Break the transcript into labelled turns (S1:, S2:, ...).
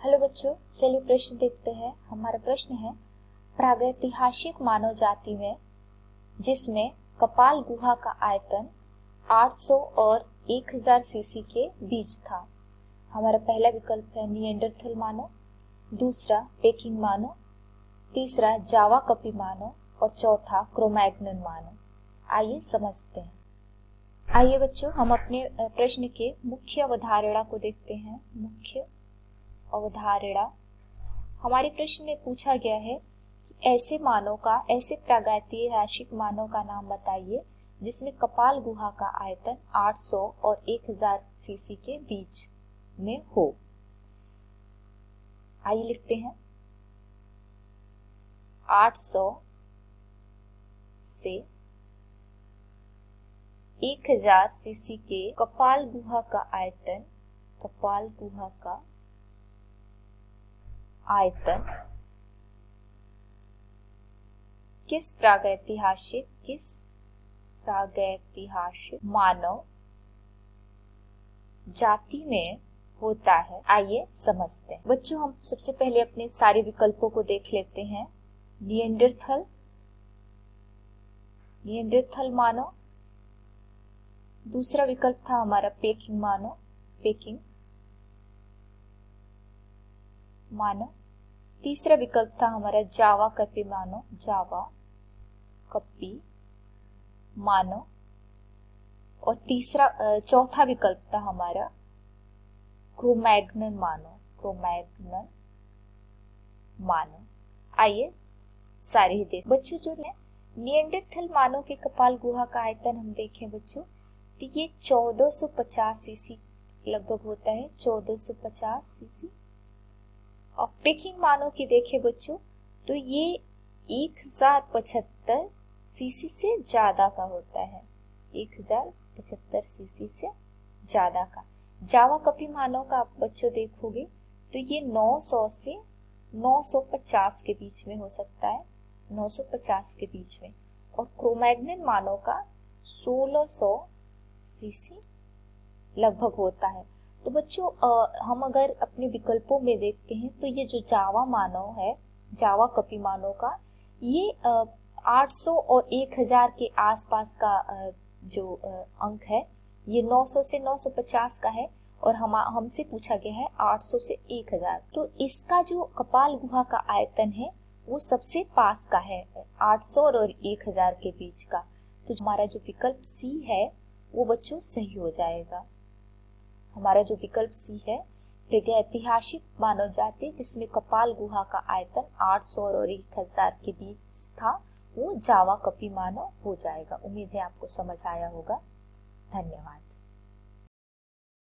S1: Hello बच्चों, चलिए प्रश्न देखते हैं। हमारा प्रश्न है, प्रागैतिहासिक मानव जाति में जिसमें कपाल गुहा का आयतन 800 और 1000 सीसी के बीच था। हमारा पहला विकल्प है निएंडरथल मानव, दूसरा पेकिंग मानव, तीसरा जावा कपी मानव और चौथा क्रोमैग्नन मानव। आइए समझते हैं। आइए बच्चों, हम अपने प्रश्न के मुख्य अवधारणा को देखते हैं। मुख्य अवधारणा, हमारे प्रश्न में पूछा गया है कि ऐसे प्रागैतिहासिक मानव का नाम बताइए जिसमें कपाल गुहा का आयतन 800 और 1000 सीसी के बीच में हो। आइए लिखते हैं, 800 से 1000 सीसी के कपाल गुहा का आयतन किस प्रागैतिहासिक मानव जाति में होता है। आइए समझते हैं। बच्चों, हम सबसे पहले अपने सारे विकल्पों को देख लेते हैं। निएंडरथल मानव, दूसरा विकल्प था हमारा पेकिंग मानव, तीसरा विकल्प था हमारा जावा कपी मानव और चौथा विकल्प था हमारा क्रोमैग्नन मानव। आइए सारे ही देख। बच्चों, जो निएंडरथल मानव के कपाल गुहा का आयतन हम देखें बच्चों, तो ये 1450 सीसी लगभग होता है, 1450 सीसी। और पेकिंग मानव की देखें बच्चों, तो ये 1075 सीसी से ज्यादा का होता है, 1075 सीसी से ज्यादा का। जावा कपी मानव का आप बच्चों देखोगे तो ये 900 से 950 के बीच में हो सकता है, 950 के बीच में। और क्रोमैग्नन मानव का 1600 सीसी लगभग होता है। तो बच्चों, हम अगर अपने विकल्पों में देखते हैं तो ये जो जावा मानव है, जावा कपी मानव का, ये 800 और 1000 के आसपास का जो अंक है, ये 900 से 950 का है और हमसे पूछा गया है 800 से 1000। तो इसका जो कपाल गुहा का आयतन है वो सबसे पास का है, 800 और 1000 के बीच का। तो हमारा जो विकल्प सी है वो बच्चों सही हो जाएगा। हमारा जो विकल्प सी है, प्रागैतिहासिक मानव जाति जिसमें कपाल गुहा का आयतन 800 और 1000 के बीच था, वो जावा कपी मानव हो जाएगा। उम्मीद है आपको समझ आया होगा। धन्यवाद।